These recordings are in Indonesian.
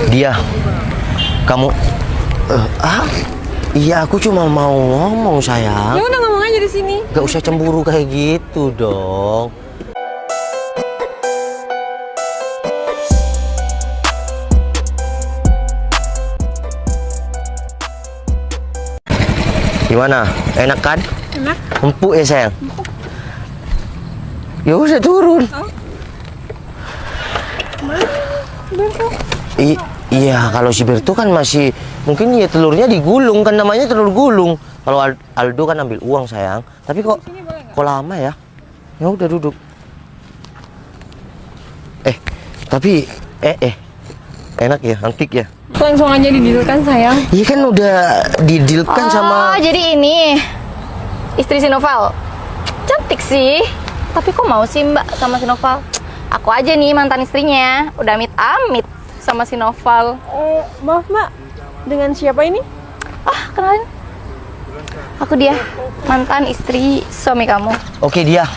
Dia, kamu, iya aku cuma mau ngomong sayang. Ya udah ngomong aja di sini. Gak usah cemburu kayak gitu dong. Gimana? Enak kan? Enak. Empuk ya sayang? Ya udah turun. Iya, kalau si Berto kan masih mungkin ya telurnya digulung kan, namanya telur gulung. Kalau Aldo kan ambil uang sayang. Tapi kok lama ya? Ya udah duduk. Tapi enak ya, antik ya. Langsung aja didilkan sayang. Iya kan udah didilkan sama. Jadi ini istri si Noval. Cantik sih. Tapi kok mau sih Mbak sama si Noval? Aku aja nih mantan istrinya. Udah amit-amit sama si Noval. Maaf Mbak, dengan siapa ini? Kenalin. Aku dia, mantan istri suami kamu. Oke dia.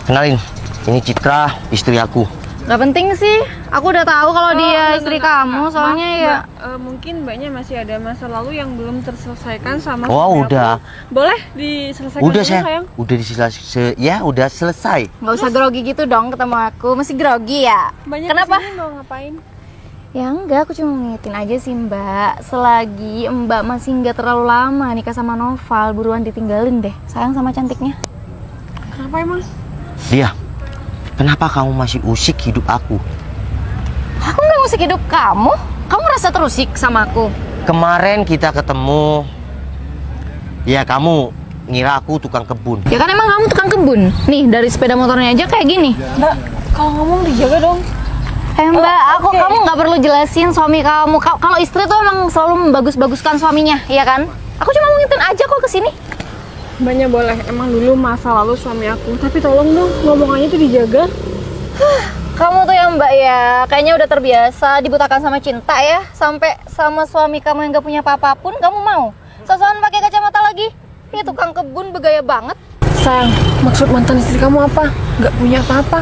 Kenalin. Ini Citra, istri aku. Gak penting sih. Aku udah tahu kalau dia istri kamu. Soalnya Maaf, ya. Mbak, mungkin Mbaknya masih ada masa lalu yang belum terselesaikan sama Oh, suami udah. aku. Boleh diselesaikan Udah dulu, sayang? Udah diselesai. Ya udah selesai. Gak usah grogi gitu dong ketemu aku. Masih grogi ya? Mbaknya Kenapa? kesini mau ngapain? Ya enggak, aku cuma ngingetin aja sih Mbak. Selagi Mbak masih nggak terlalu lama nikah sama Noval, buruan ditinggalin deh. Sayang sama cantiknya. Kenapa emang? Dia. Kenapa kamu masih usik hidup aku? Aku nggak ngusik hidup kamu. Kamu rasa terusik sama aku. Kemarin kita ketemu. Ya kamu ngira aku tukang kebun. Ya kan emang kamu tukang kebun. Nih dari sepeda motornya aja kayak gini. Mbak, kalau ngomong dijaga dong. Mbak, kamu nggak perlu jelasin suami kamu. Kalau istri tuh emang selalu membagus-baguskan suaminya, ya kan? Aku cuma mau ngingetin aja kok kesini. Mbaknya boleh, emang dulu masa lalu suami aku. Tapi tolong dong, ngomongannya tuh dijaga. Kamu tuh ya Mbak ya, kayaknya udah terbiasa dibutakan sama cinta ya. Sampai sama suami kamu yang gak punya apa-apa pun kamu mau. Sosokan pakai kacamata lagi. Ini tukang kebun bergaya banget. Sayang, maksud mantan istri kamu apa? Gak punya apa-apa.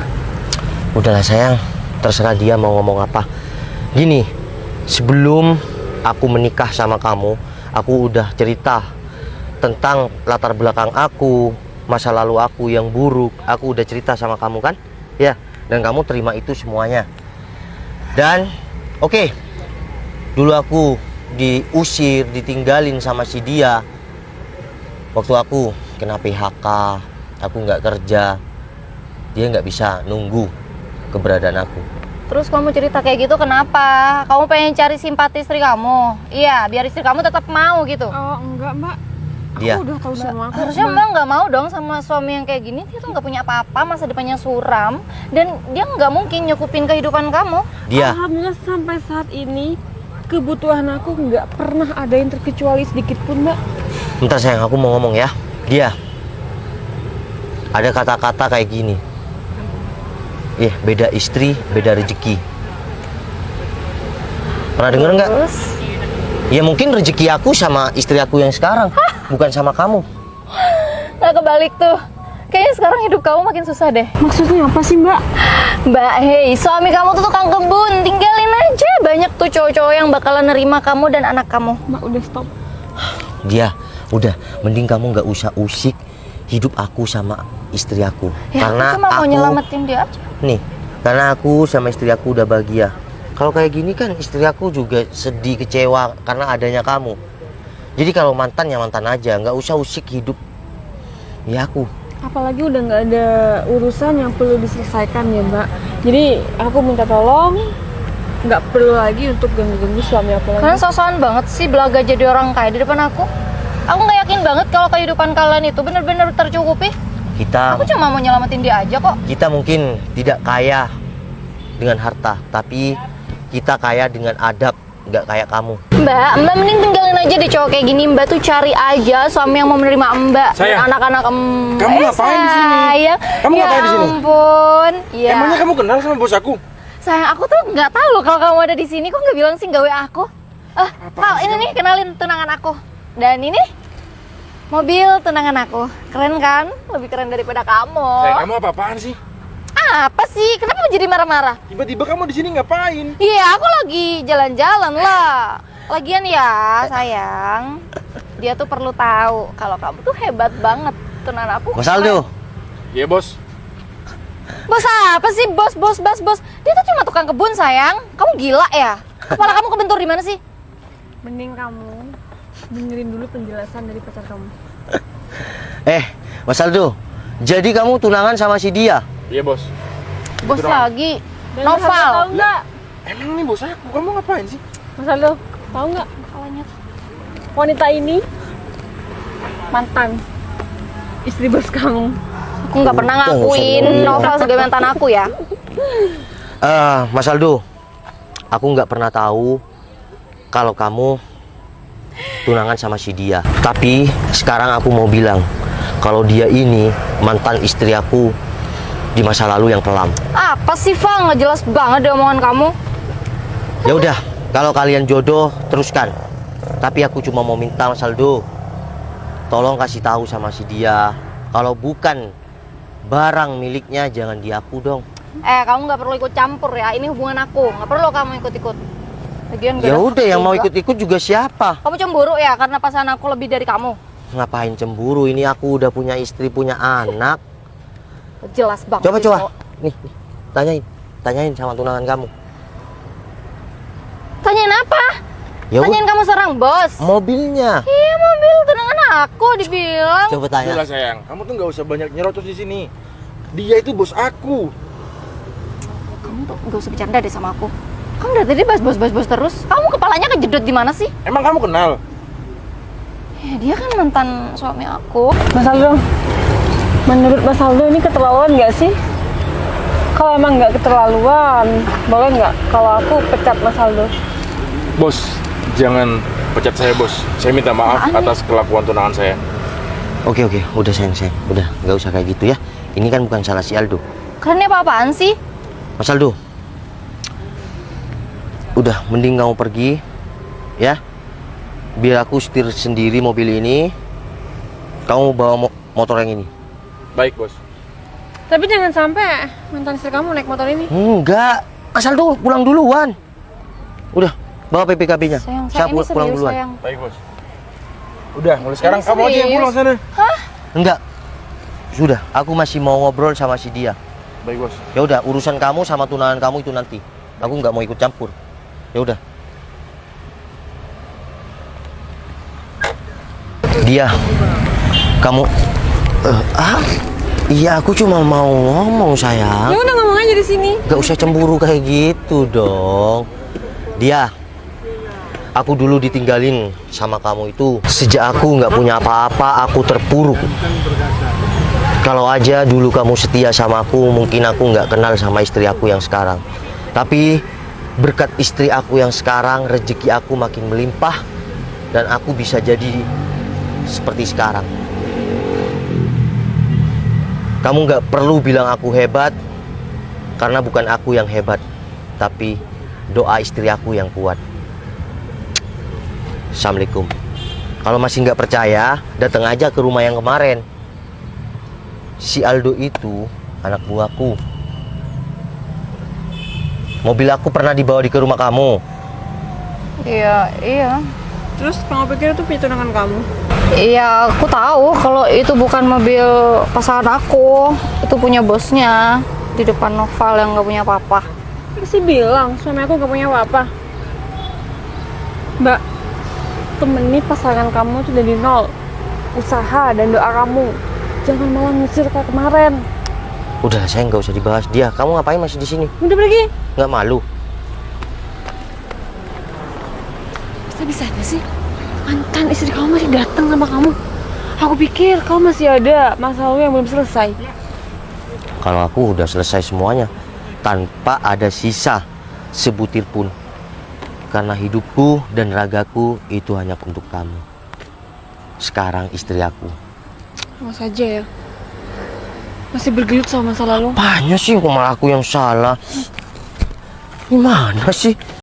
Udahlah sayang, terserah dia mau ngomong apa. Gini, sebelum aku menikah sama kamu, aku udah cerita tentang latar belakang aku, masa lalu aku yang buruk. Aku udah cerita sama kamu kan? Ya, dan kamu terima itu semuanya. Dan oke, dulu aku diusir, ditinggalin sama si dia. Waktu aku kena PHK, aku nggak kerja, dia nggak bisa nunggu keberadaan aku. Terus kamu cerita kayak gitu kenapa? Kamu pengen cari simpati istri kamu? Iya, biar istri kamu tetap mau gitu. Oh enggak Mbak, Dia. aku udah tahu semua kok. Harusnya Mbak nggak mau dong sama suami yang kayak gini. Dia tuh nggak punya apa-apa, masa depannya suram. Dan dia nggak mungkin nyukupin kehidupan kamu. Dia. Alhamdulillah sampai saat ini kebutuhan aku nggak pernah ada yang terkecuali sedikit pun Mbak. Bentar sayang, aku mau ngomong ya. Dia. Ada kata-kata kayak gini. Beda istri, beda rezeki. Pernah denger nggak? Terus? Ya mungkin rezeki aku sama istri aku yang sekarang, bukan sama kamu. Nggak kebalik tuh. Kayaknya sekarang hidup kamu makin susah deh. Maksudnya apa sih Mbak? Mbak, hei, suami kamu tuh tukang kebun. Tinggalin aja. Banyak tuh cowok-cowok yang bakalan nerima kamu dan anak kamu. Mbak udah stop. Dia, udah, mending kamu nggak usah usik hidup aku sama istri aku. Ya, Karena aku cuma mau nyelamatin dia aja. nih, karena aku sama istri aku udah bahagia. Kalau kayak gini kan istri aku juga sedih, kecewa karena adanya kamu. Jadi kalau mantan ya mantan aja, nggak usah usik hidup ya aku. Apalagi udah nggak ada urusan yang perlu diselesaikan ya Mbak. Jadi aku minta tolong nggak perlu lagi untuk ganggu-ganggu suami aku lagi. Kalian sosokan banget sih belaga jadi orang kaya di depan aku. Aku nggak yakin banget kalau kehidupan kalian itu benar-benar tercukupi. Kita Aku cuma mau nyelamatin dia aja kok. kita mungkin tidak kaya dengan harta, tapi kita kaya dengan adab, nggak kayak kamu. Mbak mending tinggalin aja deh cowok kayak gini. Mbak tuh cari aja suami yang mau menerima Mbak dan Sayang, anak-anak Mbak. kamu ngapain di sini? Sayang. Kamu ngapain di sini? Ya ampun. Ya. Emangnya kamu kenal sama bos aku? Sayang, aku tuh nggak tahu loh kalau kamu ada di sini. Kok nggak bilang sih nggak WA aku? Kal, ini nih kenalin tunangan aku. Dan ini mobil tunangan aku. Keren kan? Lebih keren daripada kamu. Sayang, kamu apa-apaan sih? Apa sih? Kenapa jadi marah-marah? Tiba-tiba kamu di sini ngapain? Iya, aku lagi jalan-jalan lah. Lagian ya, sayang. Dia tuh perlu tahu kalau kamu tuh hebat banget. Tunangan aku. Mas Aldo, Iya bos. Bos apa sih? Bos. Dia tuh cuma tukang kebun, sayang. Kamu gila ya? Kepala kamu kebentur di mana sih? Mending kamu dengerin dulu penjelasan dari pacar kamu. Mas Aldo, jadi kamu tunangan sama si dia? Iya bos. Bos Betul. lagi. Dan Novel. Mas Aldo tahu nggak? Emang nih bos aku, kamu ngapain sih? Mas Aldo tahu nggak? Kepalanya tuh. Wanita ini mantan istri bos kamu. Aku nggak pernah ngakuin Novel sebagai mantan aku ya. Mas Aldo, aku nggak pernah tahu kalau kamu tunangan sama si dia. Tapi sekarang aku mau bilang kalau dia ini mantan istri aku di masa lalu yang kelam. Apa sih, Val? Nggak jelas banget deh omongan kamu. Ya udah, kalau kalian jodoh teruskan. Tapi aku cuma mau minta Mas Aldo, tolong kasih tahu sama si dia kalau bukan barang miliknya jangan diaku dong. Kamu nggak perlu ikut campur ya. Ini hubungan aku. Nggak perlu kamu ikut-ikut. Lagian nggak Ya ada udah, hak yang mau juga. ikut-ikut juga siapa? Kamu cemburu ya karena pasangan aku lebih dari kamu. Ngapain cemburu? Ini aku udah punya istri, punya anak. Jelas banget. Coba sih, cowok. nih, tanyain sama tunangan kamu. Tanyain apa? Ya Tanyain kamu seorang bos. mobilnya. Iya, mobil tunangan aku dibilang. Coba tanya. Udah sayang, kamu tuh nggak usah banyak nyerocos di sini. Dia itu bos aku. Kamu tuh nggak usah bercanda deh sama aku. Kamu dari tadi bos terus. Kamu kepalanya kejedot di mana sih? Emang kamu kenal? Ya, dia kan mantan suami aku. Mas Aldo, menurut Mas Aldo ini keterlaluan nggak sih? Kalau emang nggak keterlaluan, boleh nggak kalau aku pecat Mas Aldo? Bos, jangan pecat saya bos. Saya minta maaf Apaan nih? atas kelakuan tunangan saya. Oke, udah sayang. Udah, nggak usah kayak gitu ya. Ini kan bukan salah si Aldo. Kalian ini apa-apaan sih? Mas Aldo, udah mending kamu pergi ya. Biar aku setir sendiri mobil ini. Kamu bawa motor yang ini. Baik bos. Tapi jangan sampai mantan istri kamu naik motor ini. Enggak, Mas Aldo pulang duluan. Udah, bawa PPKB-nya. Sayang, Saya ini pulang serius, duluan. sayang. Baik bos. Udah, mulai sekarang Ini kamu aja yang serius. pulang sana. Enggak. Sudah, aku masih mau ngobrol sama si dia. Baik bos. Ya udah, urusan kamu sama tunangan kamu itu nanti. Aku nggak mau ikut campur. Ya udah. Dia, kamu, iya aku cuma mau ngomong sayang. Ya udah ngomong aja di sini. Gak usah cemburu kayak gitu dong. Dia, aku dulu ditinggalin sama kamu itu. Sejak aku nggak punya apa-apa, aku terpuruk. Kalau aja dulu kamu setia sama aku, mungkin aku nggak kenal sama istri aku yang sekarang. Tapi berkat istri aku yang sekarang, rezeki aku makin melimpah dan aku bisa jadi seperti sekarang. Kamu nggak perlu bilang aku hebat, karena bukan aku yang hebat, tapi doa istri aku yang kuat. Assalamualaikum. Kalau masih nggak percaya, datang aja ke rumah yang kemarin. Si Aldo itu anak buahku. Mobil aku pernah dibawa ke rumah kamu. Iya. Terus kamu pikir itu punya tunangan kamu? Iya, aku tahu kalau itu bukan mobil pasangan aku. Itu punya bosnya. Di depan Novel yang nggak punya apa-apa. Pasti bilang suami aku gak punya apa-apa. Mbak, temeni pasangan kamu tuh dari nol. Usaha dan doa kamu. Jangan malah ngusir kayak kemarin. Udah, saya nggak usah dibahas dia. Kamu ngapain masih di sini? Udah pergi. Nggak malu? Bisa-bisanya sih mantan istri kamu masih datang sama kamu. Aku pikir kamu masih ada masalah yang belum selesai. Kalau aku udah selesai semuanya, tanpa ada sisa sebutir pun. Karena hidupku dan ragaku itu hanya untuk kamu. Sekarang istri aku. Mas aja ya. Masih bergelut sama masa lalu. Apanya sih, kok malah aku yang salah? Gimana sih?